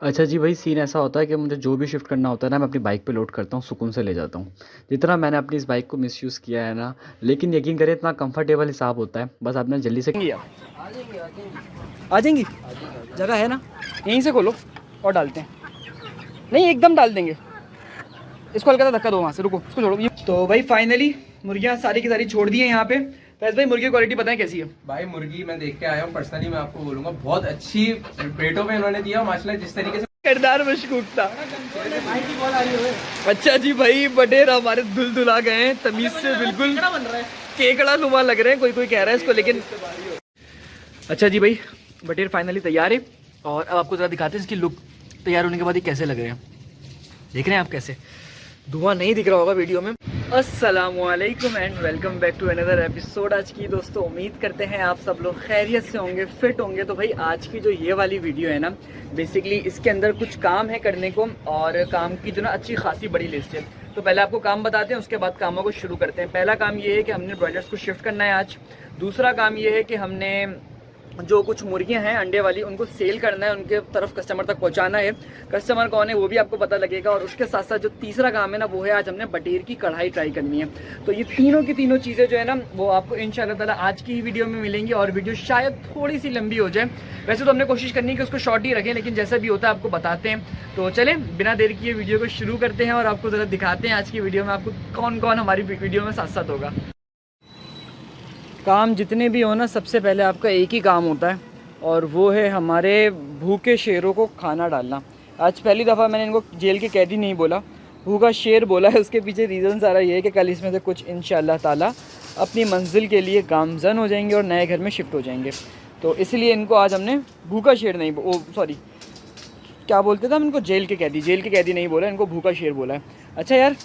अच्छा जी भाई, सीन ऐसा होता है कि मुझे जो भी शिफ्ट करना होता है ना, मैं अपनी बाइक पे लोड करता हूँ, सुकून से ले जाता हूँ। जितना मैंने अपनी इस बाइक को मिसयूज़ किया है ना, लेकिन यकीन करें इतना कंफर्टेबल हिसाब होता है। बस आपने जल्दी से आ जाएंगी। जगह है ना, यहीं से खोलो और डालते हैं। नहीं, एकदम डाल देंगे। इसको हल्का सा धक्का दो, वहाँ से रुको, इसको छोड़ो। तो भाई फाइनली मुर्गियाँ सारी की सारी छोड़ दी हैं यहाँ पे। फैज़ भाई, मुर्गी की क्वालिटी पता है कैसी है? भाई मुर्गी मैं देख के आया हूँ पर्सनली, मैं आपको बोलूंगा बहुत अच्छी रेटों में इन्होंने दिया माशाल्लाह। जिस तरीके से किरदार मशकूक था। अच्छा जी भाई, बटेर हमारे दुलदुला गए हैं तमीज से, बिल्कुल केकड़ा नुमा लग रहे हैं। कोई कह रहा है इसको, लेकिन अच्छा जी भाई, बटेर फाइनली तैयार है। और अब आपको जरा दिखाते हैं इसकी लुक तैयार होने के बाद ये कैसे लग रहे हैं। देख रहे हैं आप कैसे, धुआं नहीं दिख रहा होगा वीडियो में। अस्सलामुअलैकुम and welcome back to another episode. आज की दोस्तों उम्मीद करते हैं आप सब लोग खैरियत से होंगे, फिट होंगे। तो भाई आज की जो ये वाली वीडियो है ना, बेसिकली इसके अंदर कुछ काम है करने को, और काम की जो ना अच्छी खासी बड़ी लिस्ट है। तो पहले आपको काम बताते हैं, उसके बाद कामों को शुरू करते हैं। पहला काम ये है कि हमने ब्रॉयलर्स को शिफ्ट करना है आज। दूसरा काम ये है कि हमने जो कुछ मुर्गियां हैं अंडे वाली, उनको सेल करना है, उनके तरफ कस्टमर तक पहुंचाना है। कस्टमर कौन है वो भी आपको पता लगेगा। और उसके साथ साथ जो तीसरा काम है ना, वो है आज हमने बटेर की कढ़ाई ट्राई करनी है। तो ये तीनों की तीनों चीज़ें जो है ना, वो आपको इंशाल्लाह ताला आज की ही वीडियो में मिलेंगी। और वीडियो शायद थोड़ी सी लंबी हो जाए, वैसे तो हमने कोशिश करनी है कि उसको शॉर्ट ही रखें, लेकिन जैसा भी होता है आपको बताते हैं। तो चलें बिना देर किए वीडियो को शुरू करते हैं और आपको ज़रा दिखाते हैं आज की वीडियो में आपको कौन कौन हमारी वीडियो में साथ साथ होगा। काम जितने भी हो ना, सबसे पहले आपका एक ही काम होता है, और वो है हमारे भूखे शेरों को खाना डालना। आज पहली दफ़ा मैंने इनको जेल के कैदी नहीं बोला, भूखा शेर बोला है। उसके पीछे रीज़न सारा ये है कि कल इसमें से कुछ इंशाअल्लाह ताला अपनी मंजिल के लिए गामज़न हो जाएंगे और नए घर में शिफ्ट हो जाएंगे। तो इसलिए इनको आज हमने भूखा शेर नहीं, सॉरी क्या बोलते थे हम इनको, जेल के कैदी नहीं बोला, इनको भूखा शेर बोला है। अच्छा यार,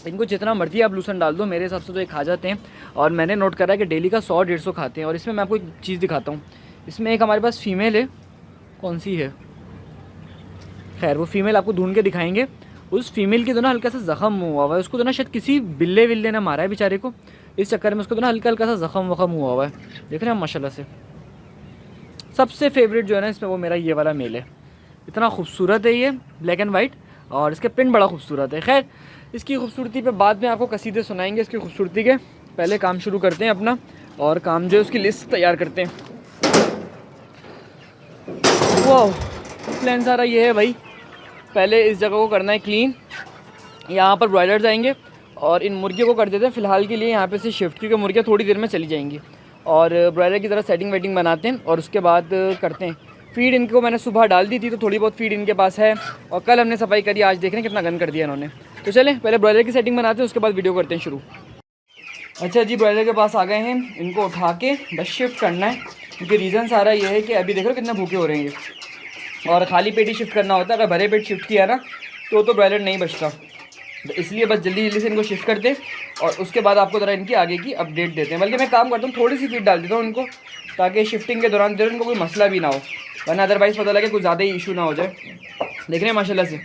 इनको जितना मर्जी आप लूसन डाल दो, मेरे हिसाब से तो ये खा जाते हैं। और मैंने नोट करा है कि डेली का 100-150 खाते हैं। और इसमें मैं आपको एक चीज़ दिखाता हूँ। इसमें एक हमारे पास फ़ीमेल है, कौन सी है, खैर वो फ़ीमेल आपको ढूंढ के दिखाएंगे। उस फीमेल की तो ना हल्का सा ज़ख़म हुआ हुआ है, उसको तो ना शायद किसी बिल्ले ने मारा है बेचारे को, इस चक्कर में उसको तो ना हल्का हल्का सा ज़ख़म हुआ हुआ है। देख रहे हैं हम माशाल्लाह से। सबसे फेवरेट जो है ना इसमें, वो मेरा ये वाला मेल है। इतना खूबसूरत है ये, ब्लैक एंड वाइट, और इसके प्रिंट बड़ा खूबसूरत है। खैर इसकी खूबसूरती पे बाद में आपको कसीदे सुनाएंगे इसकी खूबसूरती के। पहले काम शुरू करते हैं अपना, और काम जो है उसकी लिस्ट तैयार करते हैं। वाह, प्लान सारा ये है भाई। पहले इस जगह को करना है क्लीन, यहाँ पर ब्रॉयलर्स आएंगे और इन मुर्गियों को कर देते हैं फ़िलहाल के लिए यहाँ पे से शिफ्ट, क्योंकि मुर्गियाँ थोड़ी देर में चली जाएंगी। और ब्रॉयलर की तरह सेटिंग वेटिंग बनाते हैं, और उसके बाद करते हैं फीड। इनको मैंने सुबह डाल दी थी, तो थोड़ी बहुत फीड इनके पास है, और कल हमने सफाई करी, आज देख रहे हैं कितना गंद कर दिया इन्होंने। तो चलें पहले ब्रॉयलर की सेटिंग बनाते हैं, उसके बाद वीडियो करते हैं शुरू। अच्छा जी, ब्रॉयलर के पास आ गए हैं, इनको उठा के बस शिफ्ट करना है, क्योंकि रीज़न सारा ये है कि अभी देख लो कितने भूखे हो रहे हैं, और खाली पेट ही शिफ्ट करना होता है। अगर भरे पेट शिफ्ट किया ना तो ब्रॉयलर नहीं बचता। तो इसलिए बस जल्दी जल्दी से इनको शिफ्ट करते हैं, और उसके बाद आपको ज़रा इनकी आगे की अपडेट देते हैं। बल्कि मैं काम करता हूँ, थोड़ी सी फीड डाल देता हूँ इनको, ताकि शिफ्टिंग के दौरान जो इनको कोई मसला भी ना हो, वरना अदरवाइज़ पता लगे कुछ ज़्यादा ही इशू ना हो जाए। देख रहे हैं माशाल्लाह से।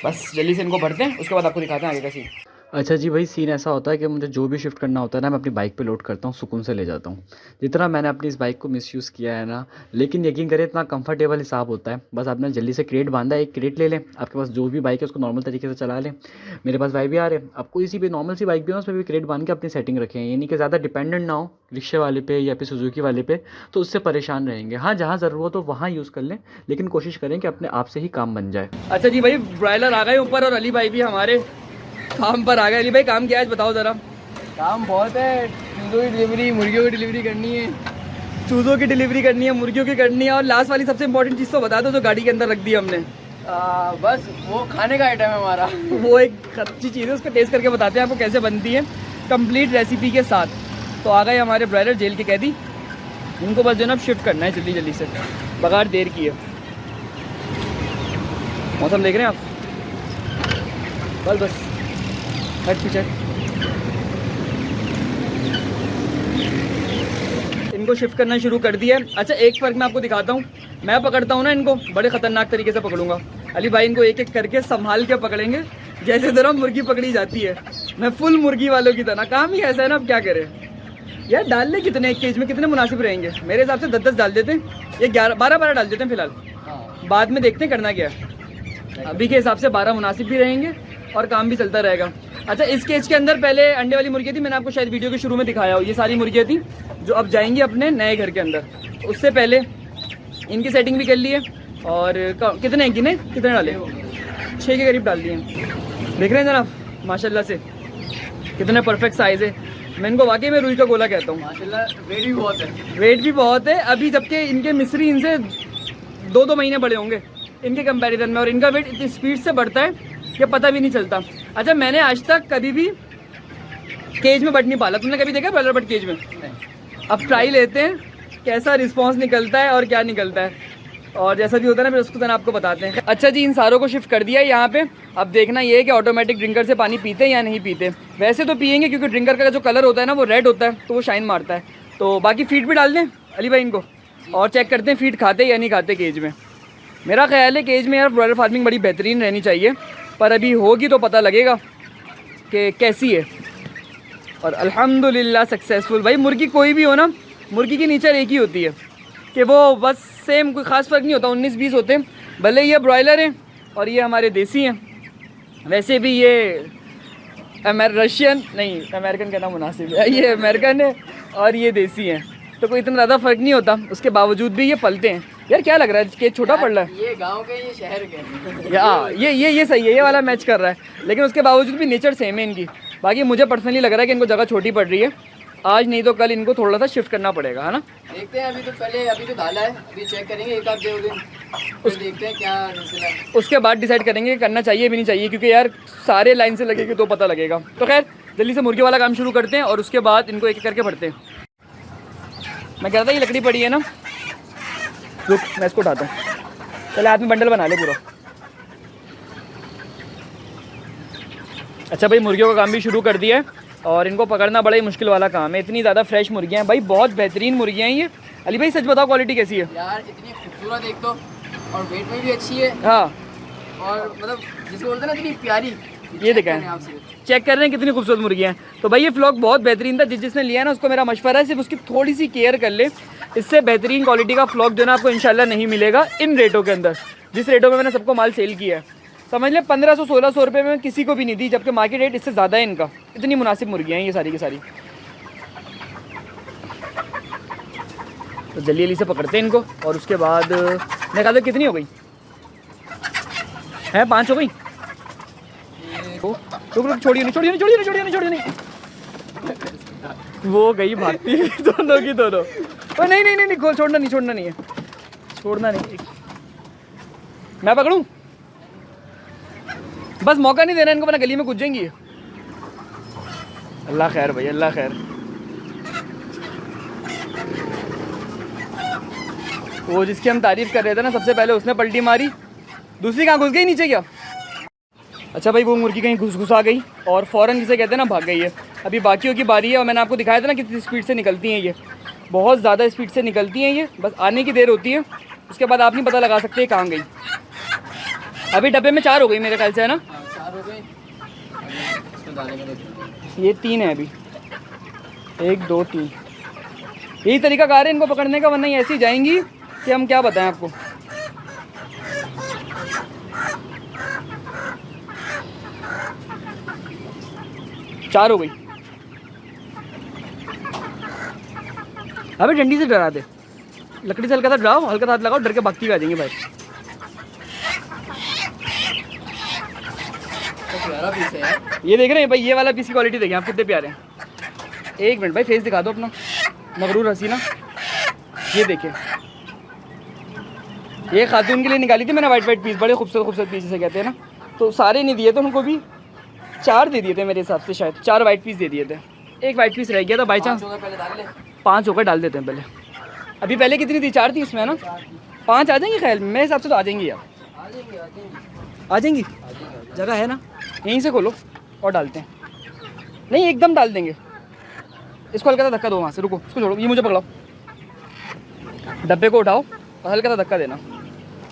बस जल्दी से इनको भरते हैं, उसके बाद आपको दिखाते हैं आगे का सीन। अच्छा जी भाई, सीन ऐसा होता है कि मुझे जो भी शिफ्ट करना होता है ना, मैं अपनी बाइक पे लोड करता हूँ, सुकून से ले जाता हूँ। जितना मैंने अपनी इस बाइक को मिसयूज़ किया है ना, लेकिन यकीन करें इतना कंफर्टेबल हिसाब होता है। बस आपने जल्दी से क्रेट बांधा है, एक क्रेट ले लें, आपके पास जो भी बाइक है उसको नॉर्मल तरीके से चला लें। मेरे पास भाई भी आ रहे हैं, आपको इसी पे नॉर्मल सी बाइक भी हो उसमें भी क्रेट बांध के अपनी सेटिंग रखें, यानी कि ज़्यादा डिपेंडेंट ना हो रिक्शे वाले पे या फिर सुजुकी वाले पे, तो उससे परेशान रहेंगे। हाँ, जहाँ ज़रूरत हो वहाँ यूज़ कर लें, लेकिन कोशिश करें कि अपने आप से ही काम बन जाए। अच्छा जी भाई, ब्रॉयलर आ गए ऊपर, और अली भाई भी हमारे काम पर आ गए। अली भाई काम क्या है बताओ ज़रा। काम बहुत है, चूज़ों की डिलीवरी, मुर्गियों की डिलीवरी करनी है, चूज़ों की डिलीवरी करनी है, मुर्गियों की करनी है, और लास्ट वाली सबसे इंपॉर्टेंट चीज़ तो बता दो जो गाड़ी के अंदर रख दी हमने। बस वो खाने का आइटम है हमारा। वो एक अच्छी चीज़ है, उसको टेस्ट करके बताते हैं आपको कैसे बनती है कंप्लीट रेसिपी के साथ। तो आ गए हमारे ब्रॉयलर जेल के कैदी, इनको बस जो ना शिफ्ट करना है जल्दी जल्दी से, बगैर देर किए। मौसम देख रहे हैं आप, बस हट पीछे। इनको शिफ्ट करना शुरू कर दिया है। अच्छा एक फ़र्क मैं आपको दिखाता हूँ, मैं पकड़ता हूँ ना इनको, बड़े ख़तरनाक तरीके से पकड़ूंगा। अली भाई इनको एक एक करके संभाल के पकड़ेंगे, जैसे तरह मुर्गी पकड़ी जाती है। मैं फुल मुर्गी वालों की तरह, काम ही ऐसा है ना, अब क्या करें यार। डाल ले कितने एक केज में, कितने मुनासिब रहेंगे? मेरे हिसाब से 10-10 डाल देते हैं, ये 11-12 डाल देते हैं फ़िलहाल। बाद में देखते हैं करना क्या है। अभी के हिसाब से 12 मुनासिब भी रहेंगे और काम भी चलता रहेगा। अच्छा, इस केज के अंदर पहले अंडे वाली मुर्गियाँ थी, मैंने आपको शायद वीडियो के शुरू में दिखाया हो। ये सारी मुर्गियाँ थी जो अब जाएंगी अपने नए घर के अंदर। उससे पहले इनकी सेटिंग भी कर ली है। और कितने हैं गिने, कितने डाले? 6 के करीब डाल दिए। देख रहे हैं जनाब माशाल्लाह से कितने परफेक्ट साइज़ है। मैं इनको वाकई में रुई का गोला कहता हूँ। माशाल्लाह वेट भी बहुत है। वेट भी बहुत है अभी, जबकि इनके मिस्री इनसे 2-2 महीने बड़े होंगे इनके कंपैरिजन में, और इनका वेट इतनी स्पीड से बढ़ता है कि पता भी नहीं चलता। अच्छा, मैंने आज तक कभी भी केज में बट नहीं पाला। तुमने कभी देखा ब्रॉयलर बट केज में? अब ट्राई लेते हैं कैसा रिस्पॉन्स निकलता है और क्या निकलता है, और जैसा भी होता है ना फिर उसको तो आपको बताते हैं। अच्छा जी, इन सारों को शिफ्ट कर दिया है यहाँ पे। अब देखना ये है कि ऑटोमेटिक ड्रिंकर से पानी पीते हैं या नहीं पीते। वैसे तो पियेंगे क्योंकि ड्रिंकर का जो कलर होता है ना वो रेड होता है, तो वो शाइन मारता है। तो बाकी फीड भी डाल दें अली भाई इनको, और चेक करते हैं फीड खाते या नहीं खाते केज में। मेरा ख्याल है केज में यार ब्रॉयलर फार्मिंग बड़ी बेहतरीन रहनी चाहिए, पर अभी होगी तो पता लगेगा कि कैसी है। और अल्हम्दुलिल्लाह सक्सेसफुल। भाई मुर्गी कोई भी हो ना, मुर्गी की नेचर एक ही होती है कि वो बस सेम, कोई ख़ास फ़र्क नहीं होता। 19-20 होते हैं, भले ये ब्रॉयलर हैं और ये हमारे देसी हैं। वैसे भी ये रशियन नहीं, अमेरिकन कहना मुनासिब है, ये अमेरिकन है और ये देसी हैं, तो कोई इतना ज़्यादा फ़र्क नहीं होता। उसके बावजूद भी ये पलते हैं। यार क्या लग रहा है कि छोटा पड़ रहा है? ये गांव के, ये शहर के। ये सही है, ये वाला मैच कर रहा है, लेकिन उसके बावजूद भी नेचर सेम है इनकी। बाकी मुझे पर्सनली लग रहा है कि इनको जगह छोटी पड़ रही है। आज नहीं तो कल इनको थोड़ा सा शिफ्ट करना पड़ेगा, है ना? देखते हैं, अभी तो डाला है, अभी चेक करेंगे 1-2 दिन, फिर देखते हैं क्या मसला है। उसके बाद डिसाइड करेंगे करना चाहिए भी नहीं चाहिए, क्योंकि यार सारे लाइन से लगेंगे तो पता लगेगा। तो खैर जल्दी से मुर्गी वाला काम शुरू करते हैं और उसके बाद इनको एक एक करके भरते हैं। मैं कह रहा था ये लकड़ी पड़ी है ना, रुक मैं इसको उठाता हूँ। चले हाथ में बंडल बना ले पूरा। अच्छा भाई, मुर्गियों का काम भी शुरू कर दिया है और इनको पकड़ना बड़ा ही मुश्किल वाला काम है। इतनी ज़्यादा फ्रेश मुर्गियाँ हैं भाई, बहुत बेहतरीन मुर्गियाँ हैं ये। अली भाई सच बताओ क्वालिटी कैसी है? यार इतनी खूबसूरत एक तो, और वेट में भी अच्छी है, हाँ, और मतलब जिसको बोलते हैं ना इतनी प्यारी। ये दिखाएं, चेक कर रहे हैं कितनी खूबसूरत मुर्गियाँ हैं। तो भाई ये फ्लॉक बहुत बेहतरीन था। जिसने लिया है ना उसको मेरा मशवरा है सिर्फ उसकी थोड़ी सी केयर कर ले। इससे बेहतरीन क्वालिटी का फ्लॉक जो है ना आपको इंशाल्लाह नहीं मिलेगा इन रेटों के अंदर, जिस रेटों में मैंने सबको माल सेल किया है। समझ लें 1500-1600 रुपये में किसी को भी नहीं दी, जबकि मार्केट रेट इससे ज़्यादा है इनका। इतनी मुनासिब मुर्गियाँ हैं ये सारी की सारी। तो जल्दी जल्दी से पकड़ते हैं इनको, और उसके बाद मैं कहा कितनी हो गई है? 5 हो गई। रुक छोड़िए नहीं। वो गई भागती दोनों की दोनों। ओ नहीं खोल, छोड़ना नहीं है, छोड़ना नहीं। मैं पकड़ूं? बस मौका नहीं देना इनको, वरना गली में कूद जाएंगी। अल्लाह खैर भाई, अल्लाह खैर। वो जिसकी हम तारीफ़ कर रहे थे ना, सबसे पहले उसने पलटी मारी, दूसरी कहाँ घुस गई नीचे क्या? अच्छा भाई, वो मुर्गी कहीं घुस आ गई और फ़ौरन जिसे कहते हैं ना भाग गई है। अभी बाकियों की बारी है, और मैंने आपको दिखाया था ना कितनी स्पीड से निकलती हैं ये। बहुत ज़्यादा स्पीड से निकलती हैं ये, बस आने की देर होती है, उसके बाद आप नहीं पता लगा सकते कहाँ गई। अभी डब्बे में 4 हो गई मेरे ख्याल से, है ना? 4 हो गई। ये 3 है अभी, 1 2 3। यही तरीका कार है इनको पकड़ने का, वरना ये ऐसी जाएंगी कि हम क्या बताएं आपको। चार हो गई। अबे डंडी से डरा दे, लकड़ी से हल्का सा डराओ, हल्का सा हाथ लगाओ, डर के भागती आ जाएंगे भाई। प्यारा पीस है यार। ये देख रहे हैं भाई, ये वाला पीस की क्वालिटी देखें आप कितने प्यारे हैं। एक मिनट भाई, फेस दिखा दो अपना, मगरूर हसीना। ये देखें, ये खातून के लिए निकाली थी मैंने वाइट पीस, बड़े खूबसूरत पीस से कहते हैं ना। तो सारे नहीं दिए थे उनको, भी 4 दे दिए थे मेरे हिसाब से, शायद 4 वाइट पीस दे दिए थे। एक वाइट पीस रह गया था बाई चांस। 5 होकर डाल देते हैं पहले। अभी पहले कितनी थी? 4 थी इसमें, है ना? 5 आ जाएंगी ख्याल, मेरे हिसाब से तो आ जाएंगी यार। आ जाएंगी, जगह है ना? यहीं से खोलो और डालते हैं। नहीं, एकदम डाल देंगे। इसको हल्का सा धक्का दो वहाँ से, रुको इसको छोड़ो, ये मुझे पकड़ाओ, डब्बे को उठाओ और हल्का सा धक्का देना,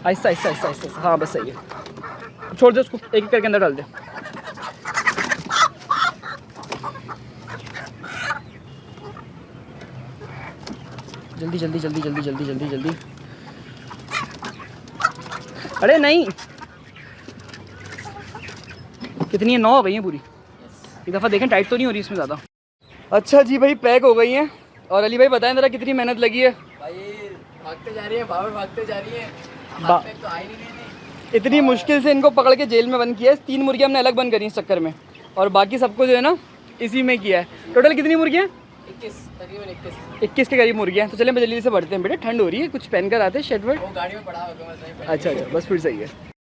आहिस्ता आहिस्ता। हाँ बस सही है, छोड़ दो उसको, एक एक करके अंदर डाल दे। जल्दी। अरे नहीं, कितनी है? 9 हो गई हैं पूरी। एक दफ़ा देखें टाइट तो नहीं हो रही इसमें ज़्यादा। अच्छा जी भाई पैक हो गई हैं। और अली भाई बताएं ज़रा कितनी मेहनत लगी है? भाई भागते जा रही है, बाबर भागते जा रही है, बा- तो आई नहीं रही थी। इतनी मुश्किल से इनको पकड़ के जेल में बंद किया है। 3 मुर्गियाँ हमने अलग बंद करी इस चक्कर में, और बाकी सबको जो है ना इसी में किया है। टोटल कितनी मुर्गियाँ? 21, तकरीबन 21 के करीब मुर्गियाँ। तो चलें जल्दी से बढ़ते हैं बेटा, ठंड हो रही है, कुछ पहन कर आते हैं शर्ट वर्ट। वो गाड़ी में पड़ा होगा, बस नहीं पड़ा। अच्छा बस फिर सही है।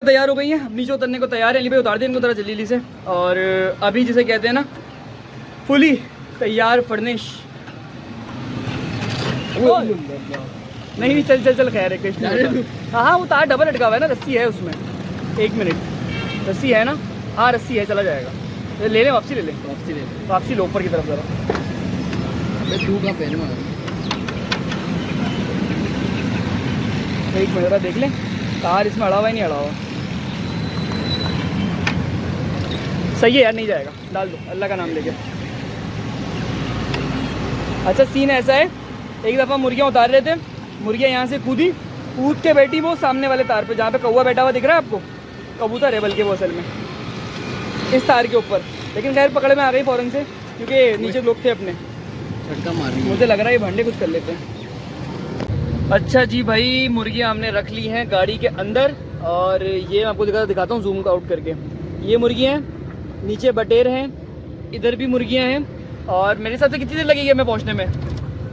तैयार हो गई हैं, नीचे उतरने को तैयार है। अली भाई उतार दें इनको ज़रा जल्दी से। और अभी जिसे कहते हैं ना फुली तैयार फर्निश। नहीं नहीं चल चल चल, खैर है कृष्ण। हाँ वो तार डबल लटका हुआ है ना, रस्सी है उसमें। 1 मिनट, रस्सी है ना? हाँ रस्सी है, चला जाएगा। ले लें, वापसी ले लें, वापसी लो ऊपर की तरफ ज़रा। एक मिनट ज़रा देख लें, तार इसमें अड़ा हुआ ही नहीं अड़ा हुआ। सही है यार, नहीं जाएगा, डाल दो अल्लाह का नाम लेके। अच्छा सीन ऐसा है, एक दफ़ा मुर्गियाँ उतार रहे थे, मुर्गियाँ यहाँ से कूद के बैठी वो सामने वाले तार पे, जहाँ पे कौवा बैठा हुआ दिख रहा है आपको। कबूतर है बल्कि वो असल में, इस तार के ऊपर। लेकिन खैर पकड़ में आ गई फ़ौरन से, क्योंकि नीचे लोग थे अपने। झटका मार रही है। मुझे लग रहा है ये भांडे कुछ कर लेते हैं। अच्छा जी भाई मुर्गियाँ हमने रख ली हैं गाड़ी के अंदर, और ये मैं आपको दिखाता हूँ जूम आउट करके। ये मुर्गियाँ हैं, नीचे बटेर हैं, इधर भी मुर्गियाँ हैं। और मेरे हिसाब से कितनी देर लगेगी हमें पहुँचने में?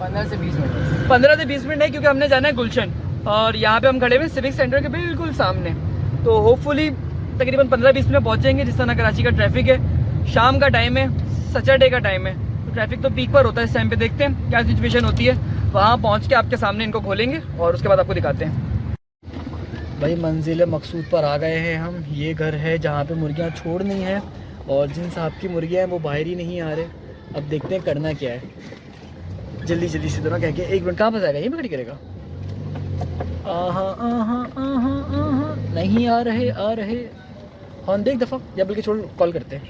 15 से 20 मिनट। 15 से 20 मिनट है, क्योंकि हमने जाना है गुलशन, और यहाँ पे हम खड़े हुए सिविक सेंटर के बिल्कुल सामने। तो होपफुली तकरीबन 15-20 मिनट पहुँचेंगे। जिस तरह कराची का ट्रैफिक है, शाम का टाइम है, सैटरडे का टाइम है, तो ट्रैफिक तो पीक पर होता है इस टाइम पे। देखते हैं क्या सिचुएशन होती है, वहाँ पहुँच के आपके सामने इनको खोलेंगे और उसके बाद आपको दिखाते हैं। भाई मंजिल मकसूद पर आ गए हैं हम। ये घर है जहाँ पे मुर्गियाँ छोड़नी है, और जिन साहब की मुर्गियाँ हैं वो बाहर ही नहीं आ रहे। अब देखते हैं करना क्या है। जल्दी जल्दी से दोनों कह के, 1 मिनट कहाँ फंस आएगा, ये भी खड़ी करेगा। नहीं आ रहे हॉर्न दे एक दफ़ा, या बल्कि छोड़ कॉल करते हैं।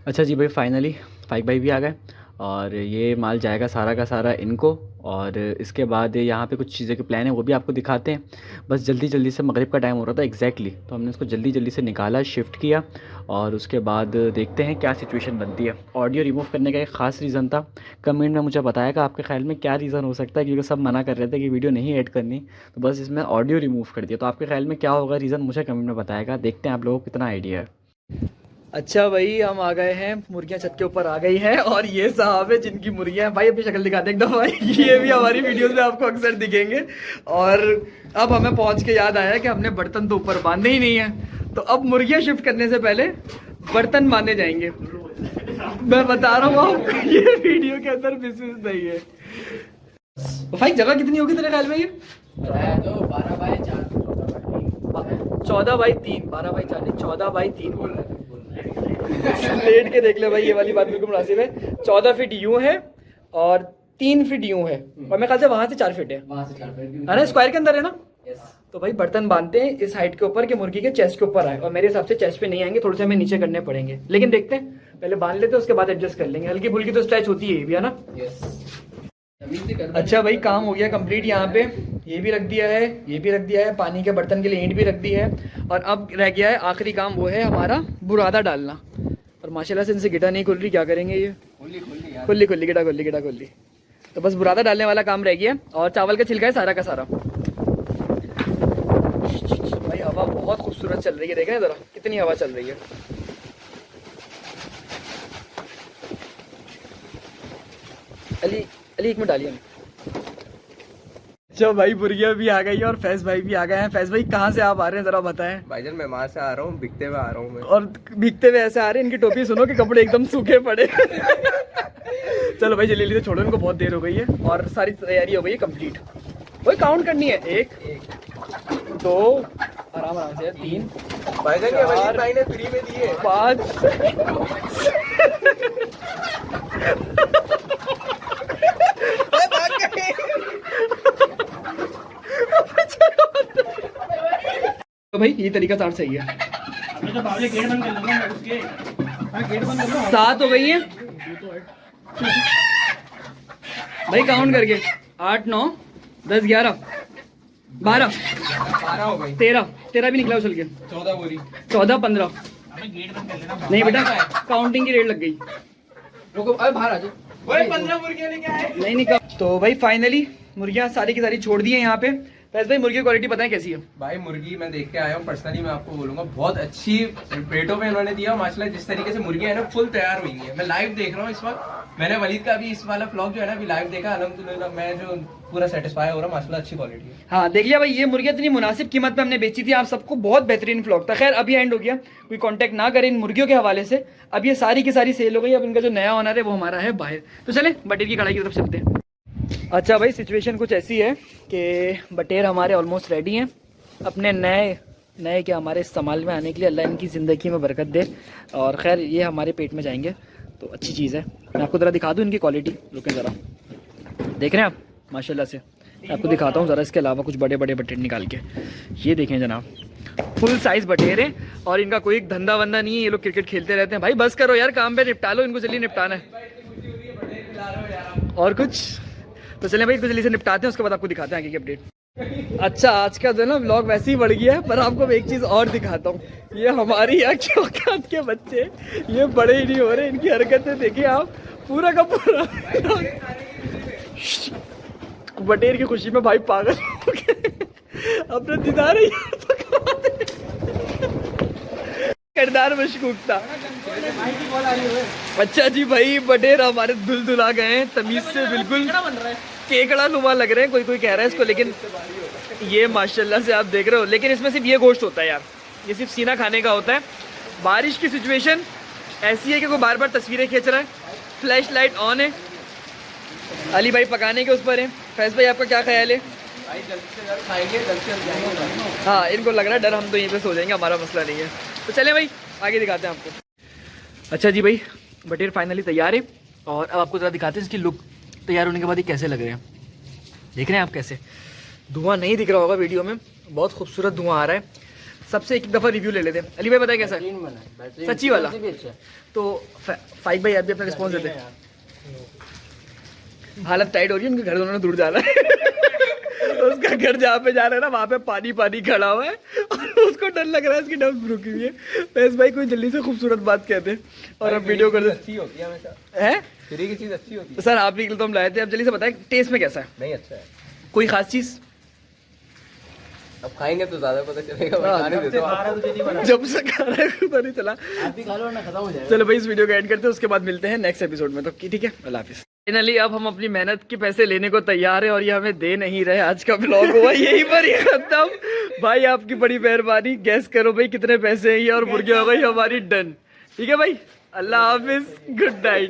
अच्छा जी भाई फाइनली फाइक भाई भी आ गए, और ये माल जाएगा सारा का सारा इनको। और इसके बाद यहाँ पे कुछ चीज़ें के प्लान है, वो भी आपको दिखाते हैं। बस जल्दी से मगरिब का टाइम हो रहा था एग्जैक्टली, तो हमने इसको जल्दी से निकाला, शिफ्ट किया, और उसके बाद देखते हैं क्या सिचुएशन बनती है। ऑडियो रिमूव करने का एक ख़ास रीज़न था, कमेंट में मुझे बताएगा आपके ख्याल में क्या रीज़न हो सकता है, क्योंकि सब मना कर रहे थे कि वीडियो नहीं ऐड करनी, तो बस इसमें ऑडियो रिमूव कर दिया। तो आपके ख्याल में क्या होगा रीज़न, मुझे कमेंट में बताएगा। देखते हैं आप लोगों को कितना आइडिया है। अच्छा भाई हम आ गए हैं, मुर्गियाँ छत के ऊपर आ गई हैं, और ये साहब है जिनकी मुर्गियाँ हैं। भाई अपनी शक्ल दिखाते एकदम भाई, ये भी हमारी वीडियोस में आपको अक्सर दिखेंगे। और अब हमें पहुंच के याद आया कि हमने बर्तन तो ऊपर बांधे ही नहीं है, तो अब मुर्गियाँ शिफ्ट करने से पहले बर्तन बांधे जाएंगे। मैं बता रहा हूँ आपको, ये वीडियो के अंदर मिसयूज नहीं है। तो भाई जगह कितनी होगी तेरे ख्याल में? ये 12 बाय 4, 14 बाई 3, 12 बाई 4 नहीं, 14 बाई 3। लेट के देख ले भाई, ये वाली बात बिल्कुल मुनासिब है। 14 फीट यूं है और 3 फीट यूं है, और मेरे ख्याल से वहां से 4 फीट है। वहाँ से 4 फीट है ना, स्क्वायर के अंदर है ना। यस। तो भाई बर्तन बांधते हैं इस हाइट के ऊपर कि मुर्गी के चेस्ट के ऊपर आए, और मेरे हिसाब से चेस्ट पे नहीं आएंगे, थोड़े से हमें नीचे करने पड़ेंगे। लेकिन देखते हैं, पहले बांध लेते हैं, उसके बाद एडजस्ट कर लेंगे। हल्की फुल्की तो स्ट्रेच होती है ये भी, है ना। अच्छा भाई काम हो गया कंप्लीट। यहाँ पे ये भी रख दिया है, ये भी रख दिया है, पानी के बर्तन के लिए ईंट भी रख दी है, और अब रह गया है आखिरी काम, वो है हमारा बुरादा डालना। और माशाल्लाह से इनसे गिटा नहीं खुल रही, क्या करेंगे ये? खुली गिटा खुली। तो बस बुरादा डालने वाला काम रह गया, और चावल का छिलका है सारा का सारा। भाई हवा बहुत खूबसूरत चल रही है, देखें जरा कितनी हवा चल रही है। अली 1 मिनट डालिए। अच्छा भाई बुर्गिया भी आ गई है, और फैज भाई भी आ गए हैं। फैज भाई कहाँ से आप आ रहे हैं जरा बताएं। भाईजान मैं वहां से आ रहा हूँ, बिकते हुए आ रहा हूँ मैं। और भीगते हुए ऐसे आ रहे हैं, इनकी टोपी सुनो कि कपड़े एकदम सूखे पड़े। चलो भाई जल्दी से छोड़ो इनको, बहुत देर हो गई है, और सारी तैयारी हो गई है कंप्लीट। वही काउंट करनी है, 1 2 आराम से 3 भाईजान ये वाली भाई ने फ्री में दी है। 5 तो भाई ये तरीका स्टार्ट सही है। 7 हो गई है भाई, काउंट करके 8 9 10 11 12 12 हो गई, 13 भी निकला उछल के, 14 बोरी। 14 15 नहीं बेटा, काउंटिंग की रेट लग गई। रुको, अरे बाहर आ जाओ। वही 15 मुर्गियां लेके आए। नहीं निकला। तो भाई फाइनली मुर्गियाँ सारी की सारी छोड़ दी है यहाँ पे। फैज भाई मुर्गी की क्वालिटी पता है कैसी है? भाई मुर्गी मैं देख के आया हूँ पर्सनली, मैं आपको बोलूंगा बहुत अच्छी रेटों पे इन्होंने दिया। माशाल्लाह जिस तरीके से मुर्गियां है ना फुल तैयार हुई है। मैं लाइव देख रहा हूँ इस वक्त, मैंने वलीद का भी इस वाला व्लॉग जो है ना अभी लाइव देखा, अल्हम्दुलिल्लाह मैं जो पूरा सेटिस्फाई हो रहा, माशाल्लाह अच्छी क्वालिटी है। हाँ देख लिया भाई, ये मुर्गियाँ इतनी मुनासिब कीमत पे हमने बेची थी आप सबको, बहुत बेहतरीन व्लॉग था। खैर अभी एंड हो गया, कोई कांटेक्ट ना करें इन मुर्गियों के हवाले से। अब ये सारी की सारी सेल हो गई, अब इनका जो नया ऑनर है वो हमारा है बाहर। तो चले बटेर की कढ़ाई की तरफ चलते हैं। अच्छा भाई सिचुएशन कुछ ऐसी है कि बटेर हमारे ऑलमोस्ट रेडी हैं अपने नए क्या हमारे इस्तेमाल में आने के लिए। अल्लाह इनकी ज़िंदगी में बरकत दे। और ख़ैर ये हमारे पेट में जाएंगे तो अच्छी चीज़ है। मैं आपको ज़रा दिखा दूँ इनकी क्वालिटी, रुकें ज़रा, देख रहे हैं आप माशाल्लाह से। मैं आपको दिखाता हूँ ज़रा इसके अलावा कुछ बड़े बड़े बटेर निकाल के। ये देखें जनाब, फुल साइज़ बटेर है और इनका कोई धंधा वंदा नहीं है। ये लोग क्रिकेट खेलते रहते हैं। भाई बस करो यार, काम पे निपटा लो, इनको जल्दी निपटाना है। और कुछ तो चलें भाई, कुछ जल्दी से निपटाते हैं, उसके बाद आपको दिखाते हैं आगे की अपडेट। अच्छा आज का जो है ना व्लॉग वैसे ही बढ़ गया है, पर आपको मैं एक चीज़ और दिखाता हूँ। ये हमारी औकात के बच्चे, ये बड़े ही नहीं हो रहे, इनकी हरकतें देखिए आप, पूरा का पूरा बटेर की खुशी में भाई पागल हो गए। अपने दीदार किरदार मशकूक था। अच्छा जी भाई बटेर हमारे दुल आ गए हैं, तमीज से बिल्कुल केकड़ा नुमा लग रहे हैं, कोई कह रहा है इसको, लेकिन ये माशाल्लाह से आप देख रहे हो। लेकिन इसमें सिर्फ ये गोश्त होता है यार, ये सिर्फ सीना खाने का होता है। बारिश की सिचुएशन ऐसी है कि कोई बार बार तस्वीरें खींच रहा है, फ्लैश लाइट ऑन है, अली भाई पकाने के उस पर है। फैज भाई आपका क्या ख्याल है? भाई जल्दी से जल्द खाएंगे, जल्दी से जल्द जाएंगे। हाँ इनको लग रहा है डर, हम तो यहीं पे सो जाएंगे, हमारा मसला नहीं है। तो चले भाई आगे दिखाते हैं आपको। अच्छा जी भाई बटेर फाइनली तैयार है और अब आपको ज़रा दिखाते हैं इसकी लुक तैयार होने के बाद ये कैसे लग रहे हैं। देख रहे हैं आप कैसे, धुआं नहीं दिख रहा होगा वीडियो में, बहुत खूबसूरत धुआं आ रहा है। सबसे एक दफ़ा रिव्यू ले लेते हैं। अली भाई बताए कैसा है? सच्ची वाला? तो फाइक भाई आप भी अपना रिस्पॉन्स देते हैं। हालत टाइट हो रही है, उनके घर दोनों ने दूर जाना है। उसका घर जहाँ पे जा रहा है ना वहाँ पे पानी पानी खड़ा हुआ है और उसको डर लग रहा है, इसकी डब रुकी हुई है। फैज भाई कोई जल्दी से खूबसूरत बात कहते हैं और अब वीडियो कर अच्छी होती है हमेशा, है फ्री की चीज अच्छी होती है। सर आप भी तो हम लाए थे, अब जल्दी से बताएं टेस्ट में कैसा है? नहीं अच्छा है, कोई खास चीज़? अब खाएंगे तो ज्यादा पता चलेगा। खाने दे दो आप। जब से खा रहे हैं पता नहीं चला। आप भी खा लो ना, खत्म हो जाएगा। चलो भाई इस वीडियो को एंड करते हैं, उसके बाद मिलते हैं नेक्स्ट एपिसोड में। तो ठीक है, अल्लाह हाफिज़। फाइनली अब हम अपनी मेहनत के पैसे लेने को तैयार है और ये हमें दे नहीं रहे। आज का ब्लॉग हुआ यहीं पर ही खत्म। भाई आपकी बड़ी मेहरबानी, गैस करो भाई कितने पैसे हैं ये, और मुर्गी हो गई हमारी डन। ठीक है भाई, अल्लाह हाफिज़, गुड नाइट।